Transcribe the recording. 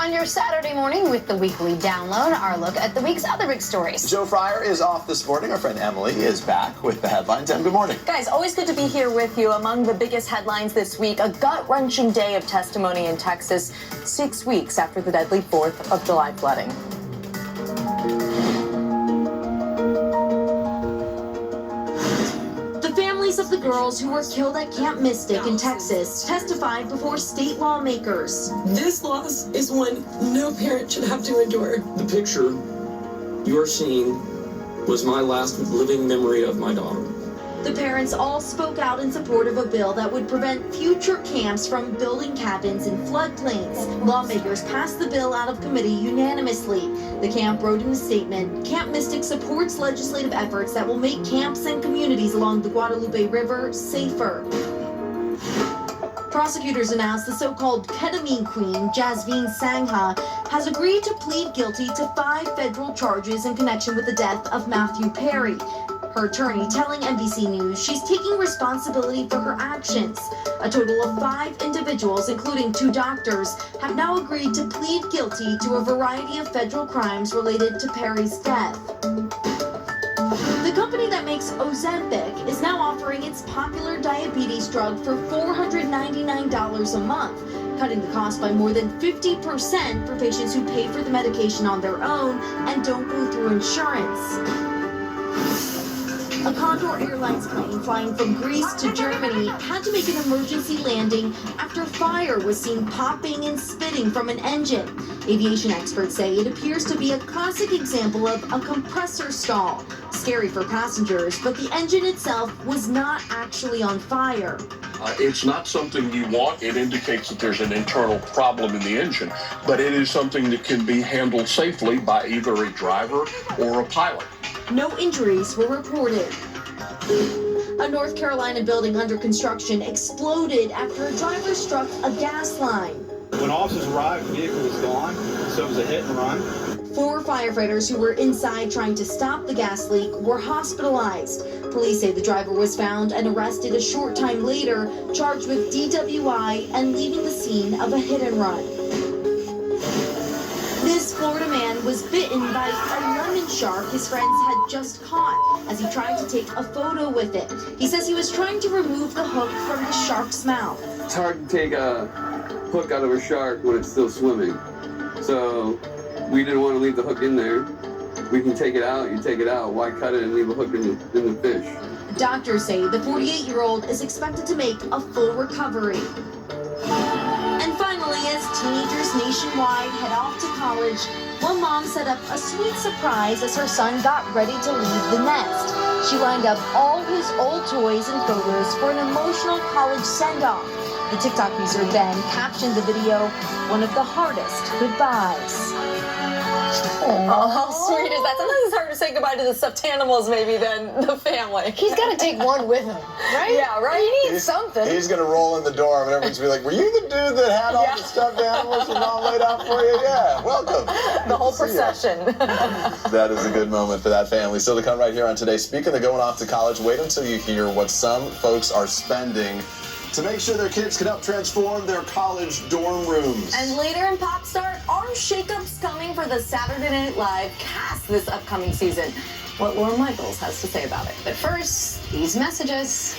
on your Saturday morning with the weekly download, our look at the week's other big stories. Joe Fryer is off this morning. Our friend Emilie is back with the headlines. Em, good morning. Guys, always good to be here with you. Among the biggest headlines this week, a gut-wrenching day of testimony in Texas, 6 weeks after the deadly 4th of July flooding. Of the girls who were killed at Camp Mystic in Texas testified before state lawmakers. This loss is one no parent should have to endure. The picture you're seeing was my last living memory of my daughter. The parents all spoke out in support of a bill that would prevent future camps from building cabins in floodplains. Lawmakers passed the bill out of committee unanimously. The camp wrote in a statement, Camp Mystic supports legislative efforts that will make camps and communities along the Guadalupe River safer. Prosecutors announced the so-called ketamine queen, Jasveen Sangha, has agreed to plead guilty to 5 federal charges in connection with the death of Matthew Perry. Her attorney telling NBC News she's taking responsibility for her actions. A total of 5 individuals, including 2 doctors, have now agreed to plead guilty to a variety of federal crimes related to Perry's death. The company that makes Ozempic is now offering its popular diabetes drug for $499 a month, cutting the cost by more than 50% for patients who pay for the medication on their own and don't go through insurance. A Condor Airlines plane flying from Greece to Germany had to make an emergency landing after fire was seen popping and spitting from an engine. Aviation experts say it appears to be a classic example of a compressor stall. Scary for passengers, but the engine itself was not actually on fire. It's not something you want. It indicates that there's an internal problem in the engine, but it is something that can be handled safely by either a driver or a pilot. No injuries were reported. A North Carolina building under construction exploded after a driver struck a gas line. When officers arrived, the vehicle was gone, so it was a hit and run. 4 firefighters who were inside trying to stop the gas leak were hospitalized. Police say the driver was found and arrested a short time later, charged with DWI and leaving the scene of a hit and run. This Florida man was bitten by a lemon shark his friends had just caught as he tried to take a photo with it. He says he was trying to remove the hook from the shark's mouth. It's hard to take a hook out of a shark when it's still swimming. So we didn't want to leave the hook in there. We can take it out, you take it out. Why cut it and leave a hook in the fish? Doctors say the 48-year-old is expected to make a full recovery. And finally, as teenagers nationwide head off to college, one mom set up a sweet surprise as her son got ready to leave the nest. She lined up all his old toys and photos for an emotional college send-off. The TikTok user then captioned the video, "One of the hardest goodbyes." Oh, how sweet is that? Sometimes it's hard to say goodbye to the stuffed animals maybe than the family. He's got to take one with him, right? Yeah, right? He needs something. He's going to roll in the door and everyone's going to be like, were you the dude that had all the stuffed animals your mom laid out for you? Yeah, welcome. The whole procession. That is a good moment for that family. Still to come right here on Today. Speaking of going off to college, wait until you hear what some folks are spending to make sure their kids can help transform their college dorm rooms. And later in Pop Start, are shakeups coming for the Saturday Night Live cast this upcoming season? What Lauren Michaels has to say about it. But first, these messages.